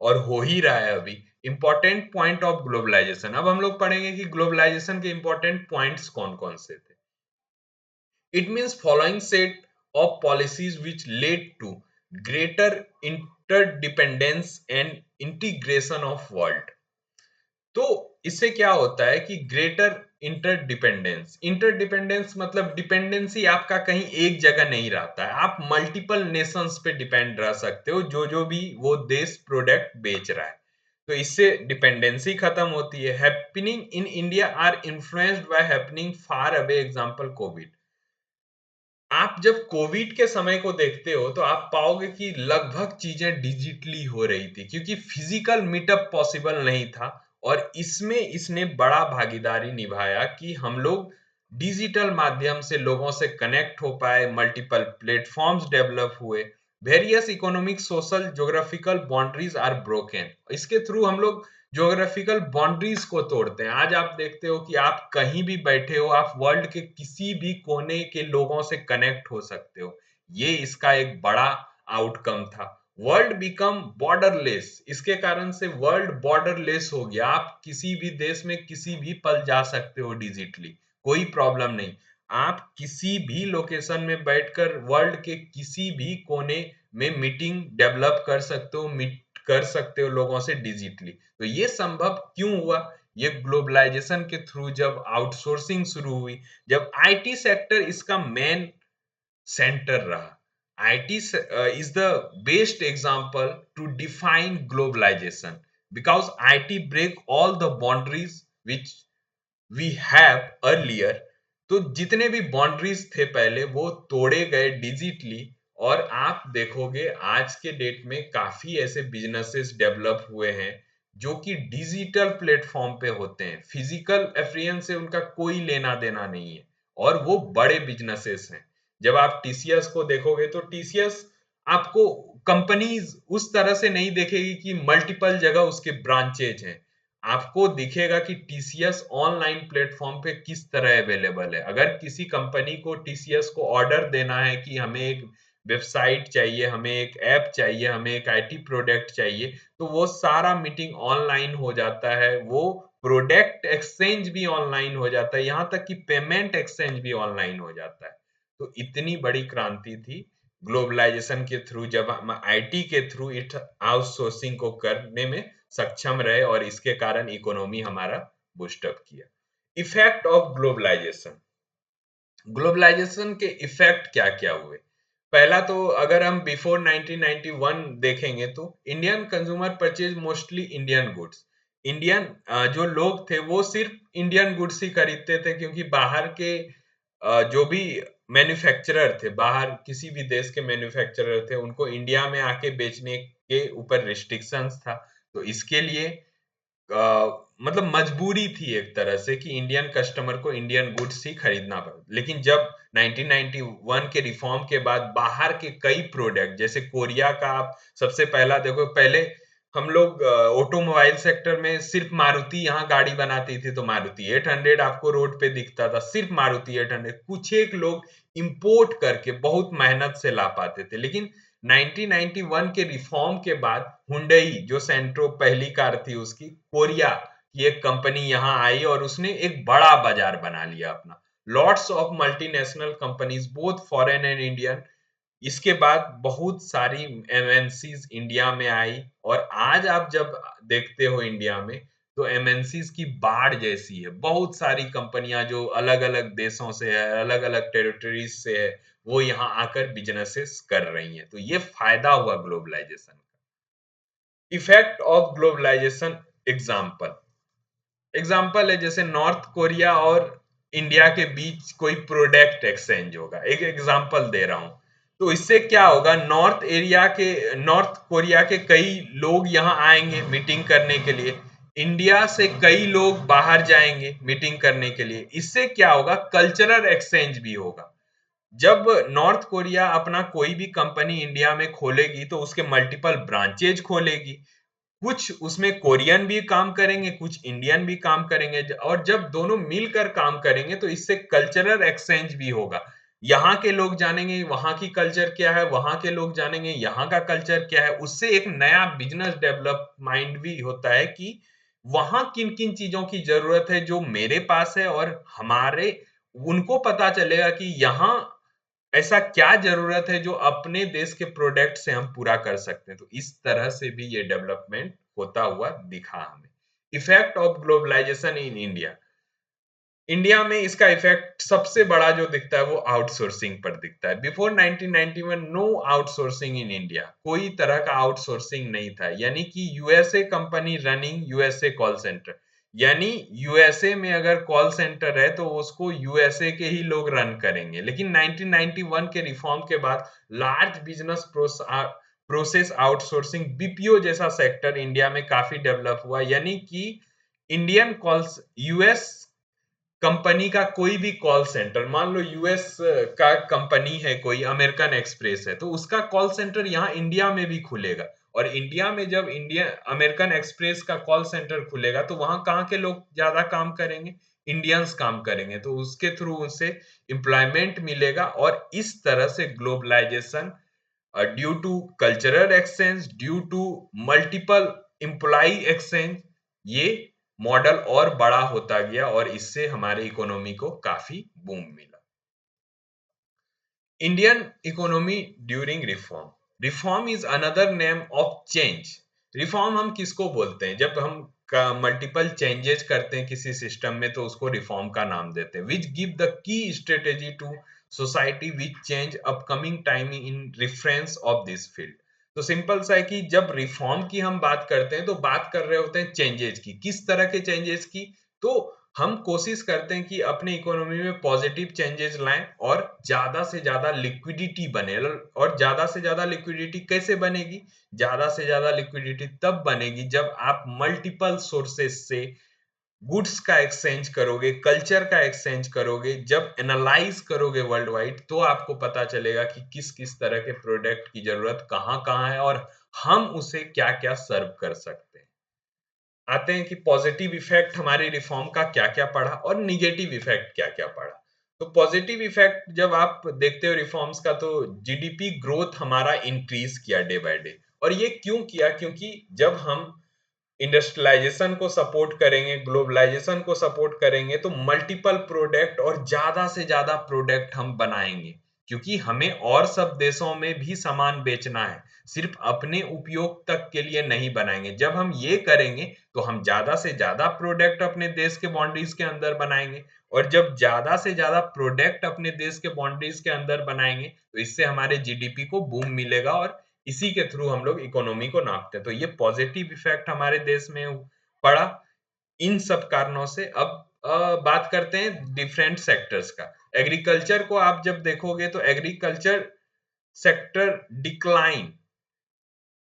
और हो ही रहा है अभी। इंपॉर्टेंट पॉइंट ऑफ ग्लोबलाइजेशन, अब हम लोग पढ़ेंगे कि ग्लोबलाइजेशन के इंपॉर्टेंट पॉइंट्स कौन कौन से थे। It means following set of policies which led to greater interdependence and integration of world. तो इससे क्या होता है कि ग्रेटर इंटरडिपेंडेंस, इंटरडिपेंडेंस मतलब डिपेंडेंसी आपका कहीं एक जगह नहीं रहता है, आप मल्टीपल नेशंस पे डिपेंड रह सकते हो, जो भी वो देश प्रोडक्ट बेच रहा है। तो इससे डिपेंडेंसी खत्म होती है। Happening in India are influenced by happening far away, example Covid. आप जब कोविड के समय को देखते हो तो आप पाओगे कि लगभग चीजें डिजिटली हो रही थी, क्योंकि फिजिकल मीटअप पॉसिबल नहीं था। और इसमें इसने बड़ा भागीदारी निभाया कि हम लोग डिजिटल माध्यम से लोगों से कनेक्ट हो पाए, मल्टीपल प्लेटफॉर्म्स डेवलप हुए। Various economic social geographical boundaries are broken. इसके थ्रू हम लोग ज्योग्राफिकल बाउंड्रीज को तोड़ते हैं। आज आप देखते हो कि आप कहीं भी बैठे हो, आप वर्ल्ड के किसी भी कोने के लोगों से कनेक्ट हो सकते हो। ये इसका एक बड़ा आउटकम था। वर्ल्ड बिकम बॉर्डरलेस, इसके कारण से वर्ल्ड बॉर्डरलेस हो गया। आप किसी भी देश में किसी भी पल जा सकते हो डिजिटली, कोई प्रॉब्लम नहीं। आप किसी भी लोकेशन में बैठकर वर्ल्ड के किसी भी कोने में मीटिंग डेवलप कर सकते हो, मीट कर सकते हो लोगों से डिजिटली। तो ये संभव क्यों हुआ? ये ग्लोबलाइजेशन के थ्रू जब आउटसोर्सिंग शुरू हुई, जब आईटी सेक्टर इसका मेन सेंटर रहा। IT is the best example to define globalization because IT break all the boundaries which we have earlier. तो जितने भी बाउंड्रीज थे पहले वो तोड़े गए डिजिटली। और आप देखोगे आज के डेट में काफी ऐसे बिजनेसेस डेवलप हुए हैं जो कि डिजिटल प्लेटफॉर्म पे होते हैं, फिजिकल एफिलिएंस से उनका कोई लेना देना नहीं है, और वो बड़े बिजनेसेस हैं। जब आप टीसीएस को देखोगे तो टीसीएस आपको कंपनीज उस तरह से नहीं देखेगी कि मल्टीपल जगह उसके ब्रांचेज हैं। आपको दिखेगा कि टीसीएस ऑनलाइन प्लेटफॉर्म पे किस तरह अवेलेबल है। अगर किसी कंपनी को टीसीएस को ऑर्डर देना है कि हमें एक वेबसाइट चाहिए, हमें एक ऐप चाहिए, हमें एक आईटी प्रोडक्ट चाहिए, तो वो सारा मीटिंग ऑनलाइन हो जाता है, वो प्रोडक्ट एक्सचेंज भी ऑनलाइन हो जाता है, यहाँ तक कि पेमेंट एक्सचेंज भी ऑनलाइन हो जाता है। तो इतनी बड़ी क्रांति थी ग्लोबलाइजेशन के थ्रू, जब हम आईटी के थ्रू इट आउटसोर्सिंग को करने में सक्षम रहे, और इसके कारण इकोनॉमी हमारा बूस्टअप किया। इफेक्ट ऑफ ग्लोबलाइजेशन, ग्लोबलाइजेशन के इफेक्ट क्या क्या हुए? पहला तो अगर हम बिफोर 1991 देखेंगे तो Indian consumer purchase mostly Indian goods. Indian जो लोग थे वो सिर्फ इंडियन गुड्स ही खरीदते थे, क्योंकि बाहर के जो भी मैन्युफैक्चरर थे, बाहर किसी भी देश के मैन्युफैक्चरर थे, उनको इंडिया में आके बेचने के ऊपर रिस्ट्रिक्शंस था। तो इसके लिए मतलब मजबूरी थी एक तरह से कि इंडियन कस्टमर को इंडियन गुड्स ही खरीदना पड़ा। लेकिन जब 1991 के रिफॉर्म के बाद बाहर के कई प्रोडक्ट, जैसे कोरिया का आप सबसे पहला देखो, पहले हम लोग ऑटोमोबाइल सेक्टर में सिर्फ मारुति यहाँ गाड़ी बनाती थी, तो मारुति 800 आपको रोड पे दिखता था, सिर्फ मारुति 800। कुछ एक लोग इंपोर्ट करके बहुत मेहनत से ला पाते थे। लेकिन 1991 के रिफॉर्म के बाद हुंडई, जो सेंट्रो पहली कार थी उसकी, कोरिया की एक कंपनी यहाँ आई और उसने एक बड़ा बाजार बना लिया अपना। Lots of multinational companies both foreign and Indian, इसके बाद बहुत सारी एमएनसीज इंडिया में आई। और आज आप जब देखते हो इंडिया में, तो एमएनसीज की बाढ़ जैसी है। बहुत सारी कंपनियां जो अलग अलग देशों से है, अलग अलग टेरिटरीज से है, वो यहाँ आकर बिजनेसेस कर रही हैं। तो ये फायदा हुआ ग्लोबलाइजेशन का। Effect of globalisation, example example है जैसे नॉर्थ कोरिया और इंडिया के बीच कोई प्रोडक्ट एक्सचेंज होगा, एक एग्जाम्पल दे रहा हूं। तो इससे क्या होगा, नॉर्थ कोरिया के कई लोग यहाँ आएंगे मीटिंग करने के लिए, इंडिया से कई लोग बाहर जाएंगे मीटिंग करने के लिए। इससे क्या होगा, कल्चरल एक्सचेंज भी होगा। जब नॉर्थ कोरिया अपना कोई भी कंपनी इंडिया में खोलेगी तो उसके मल्टीपल ब्रांचेज खोलेगी, कुछ उसमें कोरियन भी काम करेंगे, कुछ इंडियन भी काम करेंगे, और जब दोनों मिलकर काम करेंगे तो इससे कल्चरल एक्सचेंज भी होगा। यहाँ के लोग जानेंगे वहां की कल्चर क्या है, वहां के लोग जानेंगे यहाँ का कल्चर क्या है। उससे एक नया बिजनेस डेवलप माइंड भी होता है कि वहां किन किन चीजों की जरूरत है जो मेरे पास है, और हमारे उनको पता चलेगा कि यहाँ ऐसा क्या जरूरत है जो अपने देश के प्रोडक्ट से हम पूरा कर सकते हैं। तो इस तरह से भी ये डेवलपमेंट होता हुआ दिखा हमें। Effect of globalisation in India, India में इसका इफेक्ट सबसे बड़ा जो दिखता है वो आउटसोर्सिंग पर दिखता है। Before 1991 no outsourcing in India, कोई तरह का आउटसोर्सिंग नहीं था। यानी कि USA company running USA call centre, यानी यूएसए में अगर कॉल सेंटर है तो उसको यूएसए के ही लोग रन करेंगे। लेकिन 1991 के रिफॉर्म के बाद large business process outsourcing, BPO जैसा सेक्टर इंडिया में काफी डेवलप हुआ। यानी कि इंडियन कॉल्स यूएस कंपनी का कोई भी कॉल सेंटर, मान लो यूएस का कंपनी है कोई, अमेरिकन एक्सप्रेस है, तो उसका कॉल सेंटर यहाँ इंडिया में भी खुलेगा। और इंडिया में जब इंडिया अमेरिकन एक्सप्रेस का कॉल सेंटर खुलेगा तो वहां कहाँ के लोग ज्यादा काम करेंगे? इंडियंस काम करेंगे, तो उसके थ्रू उनसे एम्प्लॉयमेंट मिलेगा। और इस तरह से globalisation, due to cultural exchange, due to multiple employ exchange, ये मॉडल और बड़ा होता गया और इससे हमारे इकोनॉमी को काफी बूम मिला। Indian economy during reform. Reform is another name of change. Reform हम किसको बोलते हैं? जब हम मल्टीपल चेंजेस करते हैं किसी सिस्टम में तो उसको रिफॉर्म का नाम देते हैं। Which give the key strategy to society which change upcoming time in reference of this field. तो सिंपल सा है कि जब रिफॉर्म की हम बात करते हैं तो बात कर रहे होते हैं चेंजेस की। किस तरह के चेंजेस की? तो हम कोशिश करते हैं कि अपने इकोनॉमी में पॉजिटिव चेंजेस लाएं और ज्यादा से ज्यादा लिक्विडिटी बने। और ज्यादा से ज्यादा लिक्विडिटी कैसे बनेगी? ज्यादा से ज्यादा लिक्विडिटी तब बनेगी जब आप मल्टीपल सोर्सेस से गुड्स का एक्सचेंज करोगे, कल्चर का एक्सचेंज करोगे। जब एनालाइज करोगे वर्ल्ड वाइड तो आपको पता चलेगा कि किस किस तरह के प्रोडक्ट की जरूरत कहाँ कहाँ है और हम उसे क्या क्या सर्व कर सकते हैं। आते हैं कि पॉजिटिव इफेक्ट हमारे रिफॉर्म का क्या क्या पड़ा और निगेटिव इफेक्ट क्या क्या पड़ा। तो पॉजिटिव इफेक्ट जब आप देखते हो रिफॉर्म्स का, तो जीडीपी ग्रोथ हमारा इंक्रीज किया डे बाय डे। और ये क्यों किया? क्योंकि जब हम इंडस्ट्रियलाइजेशन को सपोर्ट करेंगे, ग्लोबलाइजेशन को सपोर्ट करेंगे, तो मल्टीपल प्रोडक्ट और ज्यादा से ज्यादा प्रोडक्ट हम बनाएंगे। क्योंकि हमें और सब देशों में भी सामान बेचना है, सिर्फ अपने उपयोग तक के लिए नहीं बनाएंगे। जब हम ये करेंगे तो हम ज्यादा से ज्यादा प्रोडक्ट अपने देश के बाउंड्रीज के अंदर बनाएंगे। और जब ज्यादा से ज्यादा प्रोडक्ट अपने देश के बाउंड्रीज के अंदर बनाएंगे तो इससे हमारे जीडीपी को बूम मिलेगा और इसी के थ्रू हम लोग इकोनॉमी को नापते हैं। तो ये पॉजिटिव इफेक्ट हमारे देश में पड़ा इन सब कारणों से। अब बात करते हैं डिफरेंट सेक्टर्स का। एग्रीकल्चर को आप जब देखोगे तो एग्रीकल्चर सेक्टर डिक्लाइन,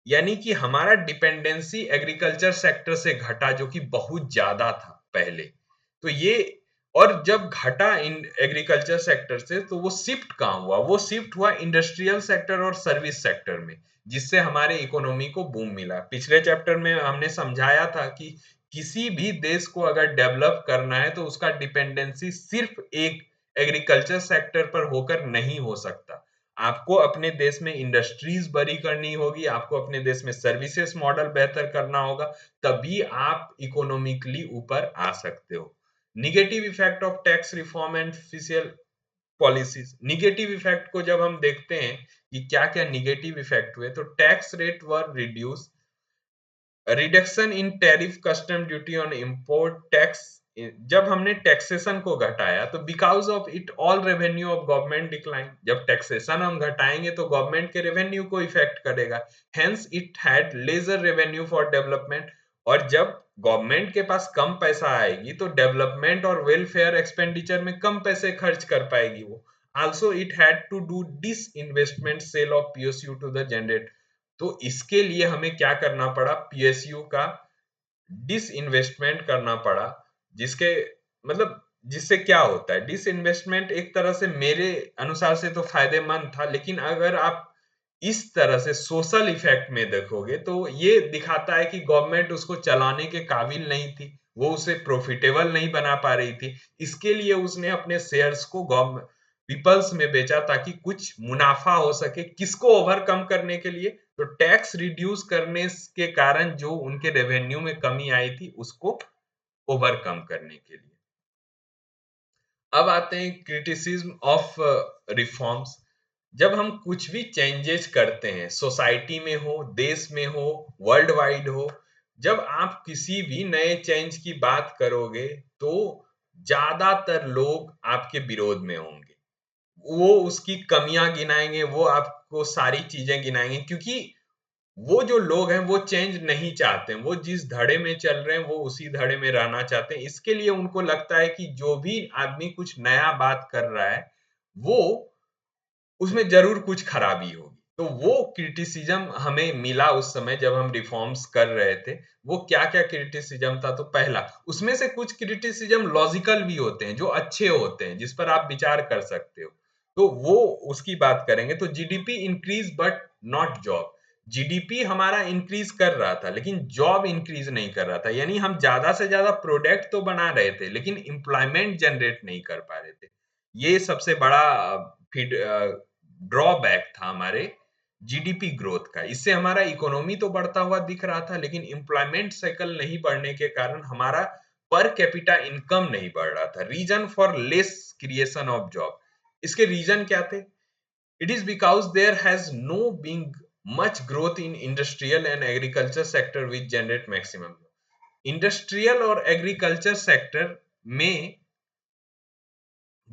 यानी कि हमारा डिपेंडेंसी एग्रीकल्चर सेक्टर से घटा, जो कि बहुत ज्यादा था पहले। तो ये, और जब घटा इन एग्रीकल्चर सेक्टर से तो वो शिफ्ट कहाँ हुआ? वो शिफ्ट हुआ इंडस्ट्रियल सेक्टर और सर्विस सेक्टर में, जिससे हमारे इकोनॉमी को बूम मिला। पिछले चैप्टर में हमने समझाया था कि किसी भी देश को अगर डेवलप करना है तो उसका डिपेंडेंसी सिर्फ एक एग्रीकल्चर सेक्टर पर होकर नहीं हो सकता। आपको अपने देश में इंडस्ट्रीज बड़ी करनी होगी, आपको अपने देश में सर्विसेज मॉडल बेहतर करना होगा, तभी आप इकोनॉमिकली ऊपर आ सकते हो। Negative effect of tax reform and physical policies. Negative effect को जब हम देखते हैं कि क्या क्या निगेटिव इफेक्ट हुए, तो tax rate were reduce, reduction in tariff custom duty on import tax. जब हमने टैक्सेशन को घटाया तो because of it all revenue of government decline. जब टैक्सेशन हम घटाएंगे तो गवर्नमेंट के रेवेन्यू को इफेक्ट करेगा, hence it had lesser revenue for development. और जब गवर्नमेंट के पास कम पैसा आएगी तो डेवलपमेंट और वेलफेयर एक्सपेंडिचर में कम पैसे खर्च कर पाएगी वो। Also it had to do disinvestment sale of PSU to the generate. तो इसके लिए हमें क्या करना पड़ा? पीएसयू का डिस इन्वेस्टमेंट करना पड़ा। जिसके मतलब जिससे क्या होता है, डिस इन्वेस्टमेंट एक तरह से मेरे अनुसार से तो फायदेमंद था, लेकिन अगर आप इस तरह से सोशल इफेक्ट में देखोगे तो ये दिखाता है कि गवर्नमेंट उसको चलाने के काबिल नहीं थी, वो उसे प्रॉफिटेबल नहीं बना पा रही थी। इसके लिए उसने अपने शेयर्स को गवर्नमेंट पीपल्स में बेचा ताकि कुछ मुनाफा हो सके। किसको ओवरकम करने के लिए? तो टैक्स रिड्यूस करने के कारण जो उनके रेवेन्यू में कमी आई थी उसको ओवरकम करने के लिए। अब आते हैं क्रिटिसिज्म ऑफ रिफॉर्म्स। जब हम कुछ भी चेंजेस करते हैं, सोसाइटी में हो, देश में हो, वर्ल्ड वाइड हो, जब आप किसी भी नए चेंज की बात करोगे तो ज्यादातर लोग आपके विरोध में होंगे। वो उसकी कमियां गिनाएंगे, वो आपको सारी चीजें गिनाएंगे, क्योंकि वो जो लोग हैं वो चेंज नहीं चाहते हैं। वो जिस धड़े में चल रहे हैं वो उसी धड़े में रहना चाहते हैं। इसके लिए उनको लगता है कि जो भी आदमी कुछ नया बात कर रहा है वो उसमें जरूर कुछ खराबी होगी। तो वो क्रिटिसिज्म हमें मिला उस समय जब हम रिफॉर्म्स कर रहे थे। वो क्या-क्या क्रिटिसिज्म था, तो पहला, उसमें से कुछ क्रिटिसिज्म लॉजिकल भी होते हैं, जो अच्छे होते हैं, जिस पर आप विचार कर सकते हो। तो वो उसकी बात करेंगे। तो GDP increase but not job. GDP हमारा इंक्रीज कर रहा था, लेकिन जॉब इंक्रीज नहीं कर रहा था। यानी हम ज्यादा से ज्यादा प्रोडक्ट तो बना रहे थे, लेकिन एम्प्लॉयमेंट जनरेट नहीं कर पा रहे थे। ये सबसे बड़ा फीड ड्रॉबैक था हमारे जीडीपी ग्रोथ का। इससे हमारा इकोनॉमी तो बढ़ता हुआ दिख रहा था, लेकिन एम्प्लॉयमेंट साइकिल नहीं बढ़ने के कारण हमारा पर कैपिटा इनकम नहीं बढ़ रहा था। Reason for less creation of job, इसके रीजन क्या थे? It is because there has no being much growth in industrial and agriculture sector which generate maximum। Industrial और एग्रीकल्चर सेक्टर में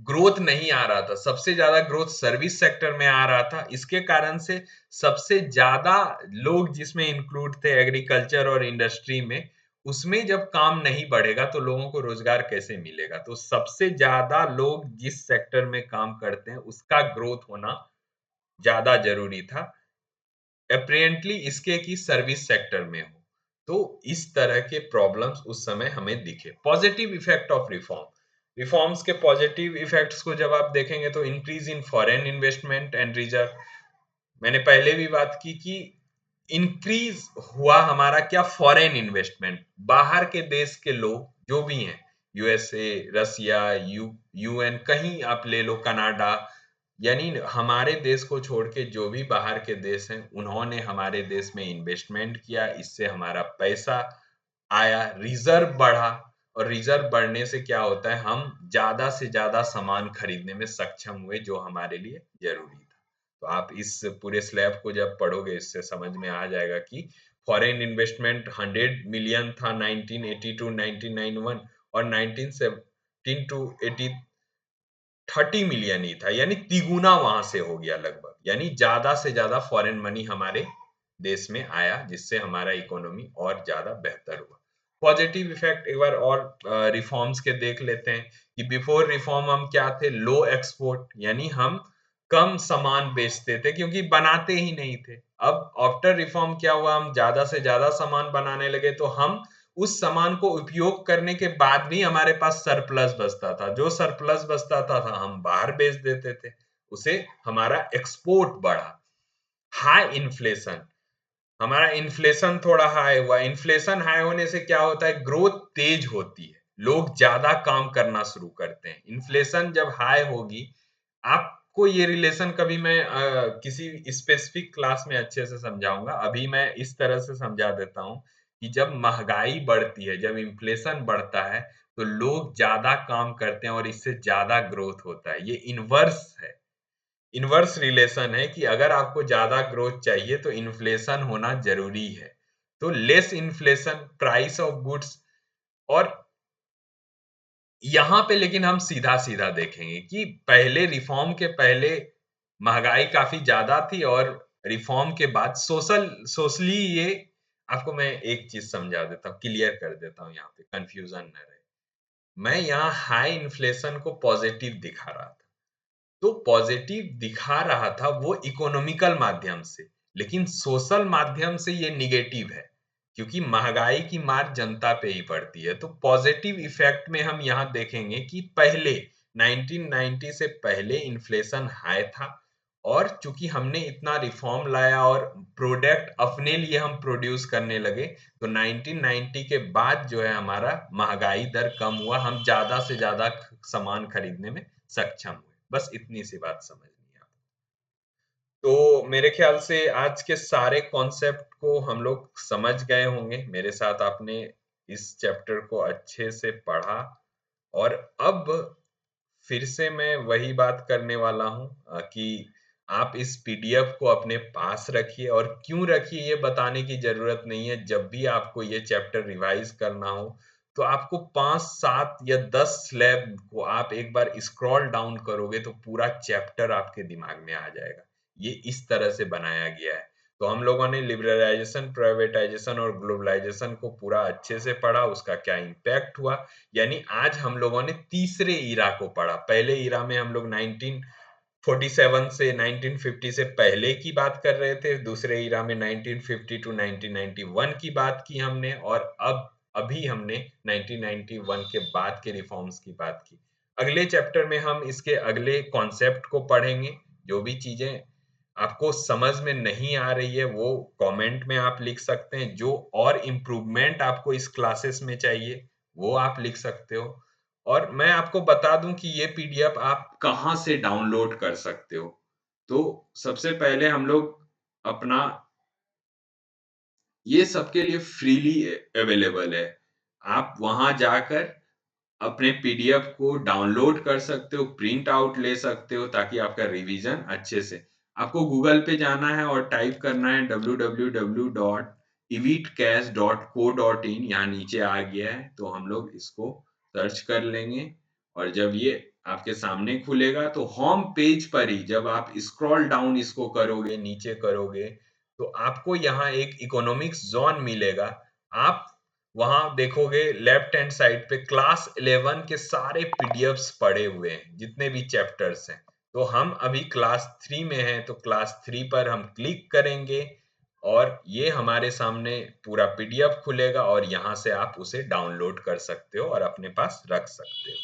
ग्रोथ नहीं आ रहा था। सबसे ज्यादा ग्रोथ सर्विस सेक्टर में आ रहा था। इसके कारण से सबसे ज्यादा लोग जिसमें इंक्लूड थे एग्रीकल्चर और इंडस्ट्री में, उसमें जब काम नहीं बढ़ेगा तो लोगों को रोजगार कैसे मिलेगा? तो सबसे ज्यादा लोग जिस सेक्टर में काम करते हैं उसका ग्रोथ होना ज्यादा जरूरी था, अपेरेंटली इसके कि सर्विस सेक्टर में हो। तो इस तरह के प्रॉब्लम्स उस समय हमें दिखे। Positive effect of reform, reforms के पॉजिटिव इफेक्ट्स को जब आप देखेंगे तो increase in foreign investment and reserve. मैंने पहले भी बात की कि इंक्रीज हुआ हमारा क्या? Foreign investment. बाहर के देश के लोग जो भी हैं, यूएसए, रसिया, यूएन, कहीं आप ले लो, कनाडा, यानी हमारे देश को छोड़ के जो भी बाहर के देश हैं, उन्होंने हमारे देश में इन्वेस्टमेंट किया। इससे हमारा पैसा आया, रिजर्व बढ़ा, और रिजर्व बढ़ने से क्या होता है? हम ज्यादा से ज्यादा सामान खरीदने में सक्षम हुए, जो हमारे लिए जरूरी था। तो आप इस पूरे स्लैब को जब पढ़ोगे, इससे समझ में आ जाएगा कि फॉरेन इन्वेस्टमेंट 100 मिलियन था 1980 टू 1991, और 1917 टू 80 30 मिलियन ही था। यानी तिगुना वहां से हो गया लगभग। यानी ज्यादा से ज्यादा फॉरेन मनी हमारे देश में आया, जिससे हमारा इकोनॉमी और ज्यादा बेहतर हुआ। पॉजिटिव इफेक्ट एक बार और रिफॉर्म्स के देख लेते हैं कि बिफोर रिफॉर्म हम क्या थे? लो एक्सपोर्ट, यानी हम कम सामान बेचते थे क्योंकि बनाते ही नहीं थे। अब आफ्टर रिफॉर्म क्या हुआ? हम ज्यादा से ज्यादा सामान बनाने लगे, तो हम उस सामान को उपयोग करने के बाद भी हमारे पास सरप्लस बचता था। जो सरप्लस बचता था हम बाहर बेच देते थे, उसे हमारा एक्सपोर्ट बढ़ा। हाई इन्फ्लेशन, हमारा इन्फ्लेशन थोड़ा हाई हुआ। इन्फ्लेशन हाई होने से क्या होता है? ग्रोथ तेज होती है, लोग ज्यादा काम करना शुरू करते हैं। इन्फ्लेशन जब हाई होगी, आपको ये रिलेशन कभी मैं किसी स्पेसिफिक क्लास में अच्छे से समझाऊंगा। अभी मैं इस तरह से समझा देता हूँ कि जब महंगाई बढ़ती है, जब इन्फ्लेशन बढ़ता है, तो लोग ज्यादा काम करते हैं और इससे ज्यादा ग्रोथ होता है। ये इनवर्स है, इनवर्स रिलेशन है कि अगर आपको ज्यादा ग्रोथ चाहिए तो इन्फ्लेशन होना जरूरी है। तो less inflation, price of goods. और यहाँ पे लेकिन हम सीधा सीधा देखेंगे कि पहले रिफॉर्म के पहले महंगाई काफी ज्यादा थी, और रिफॉर्म के बाद सोशली ये, आपको मैं एक चीज समझा देता हूँ, क्लियर कर देता हूँ, यहाँ पे कंफ्यूजन न रहे। मैं यहाँ हाई इन्फ्लेशन को पॉजिटिव दिखा रहा था। तो पॉजिटिव दिखा रहा था वो इकोनॉमिकल माध्यम से, लेकिन सोशल माध्यम से ये निगेटिव है, क्योंकि महंगाई की मार जनता पे ही पड़ती है। तो पॉजिटिव इफेक्ट में हम यहाँ देखेंगे कि पहले 1990 से पहले इन्फ्लेशन हाई था, और चूंकि हमने इतना रिफॉर्म लाया और प्रोडक्ट अपने लिए हम प्रोड्यूस करने लगे, तो 1990 के बाद जो है हमारा महंगाई दर कम हुआ, हम ज्यादा से ज्यादा सामान खरीदने में सक्षम हुए। बस इतनी सी बात समझनी है। तो मेरे ख्याल से आज के सारे कॉन्सेप्ट को हम लोग समझ गए होंगे। मेरे साथ आपने इस चैप्टर को अच्छे से पढ़ा, और अब फिर से मैं वही बात करने वाला हूँ कि आप इस पीडीएफ को अपने पास रखिए। और क्यों रखिए ये बताने की जरूरत नहीं है। जब भी आपको ये चैप्टर रिवाइज करना हो, तो आपको 5, 7 या 10 स्लैब को आप एक बार स्क्रॉल डाउन करोगे तो पूरा चैप्टर आपके दिमाग में आ जाएगा। ये इस तरह से बनाया गया है। तो हम लोगों ने लिबरलाइजेशन, प्राइवेटाइजेशन और ग्लोबलाइजेशन को पूरा अच्छे से पढ़ा, उसका क्या इम्पैक्ट हुआ। यानी आज हम लोगों ने तीसरे ईरा को पढ़ा। पहले ईरा में हम लोग 47 से 1950 से पहले की बात कर रहे थे, दूसरे ईरा में 1950 टू 1991 की बात की हमने, और अब अभी हमने 1991 के बाद के रिफॉर्म्स की बात की। अगले चैप्टर में हम इसके अगले कॉन्सेप्ट को पढ़ेंगे। जो भी चीजें आपको समझ में नहीं आ रही है वो कमेंट में आप लिख सकते हैं। जो और इम्प्रूवमेंट आपको इस क्लासेस में चाहिए वो आप लिख सकते हो। और मैं आपको बता दूं कि ये पीडीएफ आप कहाँ से डाउनलोड कर सकते हो। तो सबसे पहले हम लोग अपना, ये सबके लिए फ्रीली अवेलेबल है। आप वहां जाकर अपने पीडीएफ को डाउनलोड कर सकते हो, प्रिंट आउट ले सकते हो, ताकि आपका रिवीजन अच्छे से। आपको गूगल पे जाना है और टाइप करना है www.evitcash.co.in। यहाँ नीचे आ गया है, तो हम लोग इसको सर्च कर लेंगे। और जब ये आपके सामने खुलेगा तो होम पेज पर ही जब आप स्क्रॉल डाउन इसको करोगे, नीचे करोगे, तो आपको यहाँ एक इकोनॉमिक्स जोन मिलेगा। आप वहां देखोगे लेफ्ट हैंड साइड पे क्लास 11 के सारे पीडीएफ्स पड़े हुए हैं, जितने भी चैप्टर्स हैं। तो हम अभी क्लास 3 में हैं, तो क्लास 3 पर हम क्लिक करेंगे और ये हमारे सामने पूरा पीडीएफ खुलेगा, और यहाँ से आप उसे डाउनलोड कर सकते हो और अपने पास रख सकते हो।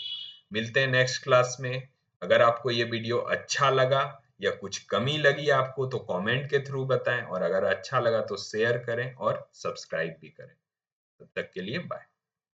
मिलते हैं नेक्स्ट क्लास में। अगर आपको ये वीडियो अच्छा लगा या कुछ कमी लगी आपको, तो कमेंट के थ्रू बताएं, और अगर अच्छा लगा तो शेयर करें और सब्सक्राइब भी करें। तब तक के लिए बाय।